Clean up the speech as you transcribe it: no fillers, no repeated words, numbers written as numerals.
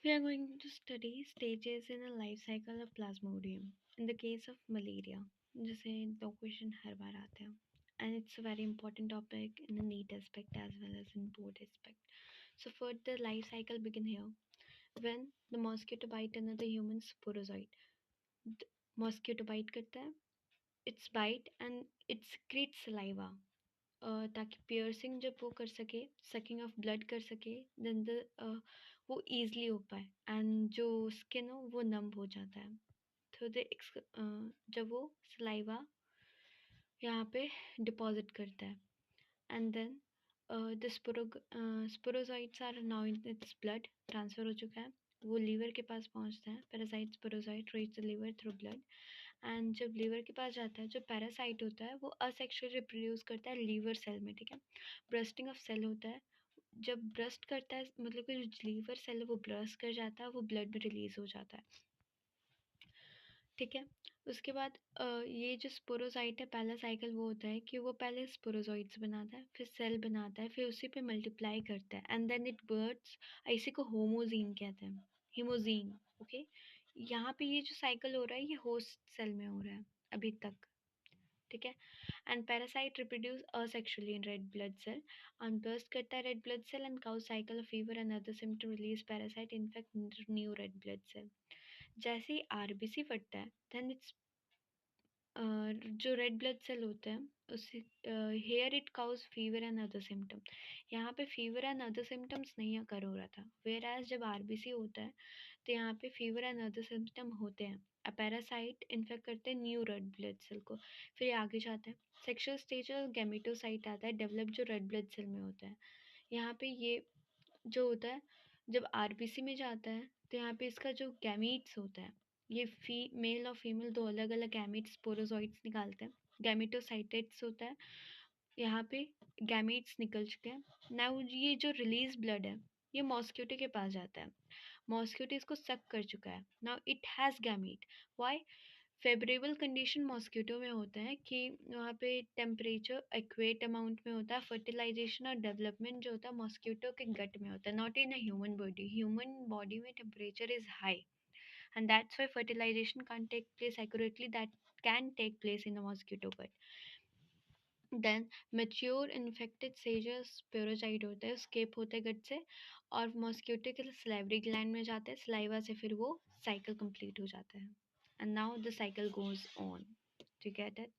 We are going to study stages in the life cycle of Plasmodium. In the case of malaria, जैसे दो question हर बार आते हैं, and it's a very important topic in a neat aspect as well as in board aspect. So first, the life cycle begin here when the mosquito bite another human sporozoid. The mosquito bite करता है, its bite and it secretes saliva. ताकि piercing जब वो कर सके, sucking of blood कर सके, then वो ईजिली हो पाए, एंड जो स्किन हो वो नम हो जाता है। तो जब वो सलाइवा यहाँ पे डिपॉजिट करता है, and then the sporozoites are now in its blood, transfer हो चुका है, वो लीवर के पास पहुँचता है। Parasite sporozoite reach the liver through blood, and जब लीवर के पास जाता है, जो पैरासाइट होता है वो असेक्सुअली रिप्रोड्यूस करता है लीवर सेल में, ठीक है। ब्रस्टिंग ऑफ सेल होता है, जब ब्रस्ट करता है मतलब कि जो लीवर सेल है वो ब्रस्ट कर जाता है, वो ब्लड में रिलीज हो जाता है, ठीक है। उसके बाद ये जो स्पोरोसाइट है, पहला साइकिल वो होता है कि वो पहले स्पोरोजोइट्स बनाता है, फिर सेल बनाता है, फिर उसी पे मल्टीप्लाई करता है, एंड देन इट बर्ड्स। इसी को होमोजीन कहते हैं, हिमोजीन, ओके। यहाँ पे ये जो साइकिल हो रहा है ये होस्ट सेल में हो रहा है अभी तक, ठीक है। And parasite reproduce asexually in red blood cell, and burst करता है red blood cell, and cause cycle of fever and other symptom release parasite infect new red blood cell. जैसे ही आरबीसी फटता है, देन इट्स जो red blood cell होते हैं उसी here it cause fever and other symptom. यहाँ पे fever and other symptoms नहीं अकर हो रहा था, वेयर एज जब आरबीसी होता है तो यहाँ पे फीवर एंड अदर सिम्टम होते हैं। अ पैरासाइट इन्फेक्ट करते हैं न्यू रेड ब्लड सेल को, फिर ये आगे जाते हैं। सेक्शुअल स्टेज और गैमेटोसाइट आता है डेवलप, जो रेड ब्लड सेल में होता है। यहाँ पे ये जो होता है, जब आरबीसी में जाता है तो यहाँ पे इसका जो गैमीट्स होता है, ये मेल और फीमेल दो अलग अलग गैमीट्स स्पोरोजोइट्स निकालते हैं। गैमेटोसाइटेट्स होता है, यहाँ पे गैमीट्स निकल चुके हैं। नाउ ये जो रिलीज ब्लड है ये मॉस्क्यूटो के पास जाता है, मॉस्क्यूटो इसको सक कर चुका है। Now it has gamete. Why? Favourable condition mosquito में होता है कि वहाँ पे टेम्परेचर एक्वेट अमाउंट में होता है, फर्टिलाइजेशन और डेवलपमेंट जो होता है मॉस्क्यूटो के गट में होता है, not in a human body. Human body में temperature is high, and that's why fertilization can't take place accurately, that can take place in a mosquito gut. Then mature infected stages sporozoite होते हैं, escape होते हैं गट से और mosquito के salivary gland में जाते हैं, सलाइवा से फिर वो साइकिल कंप्लीट हो जाता है, and now the cycle goes on. Do you get it?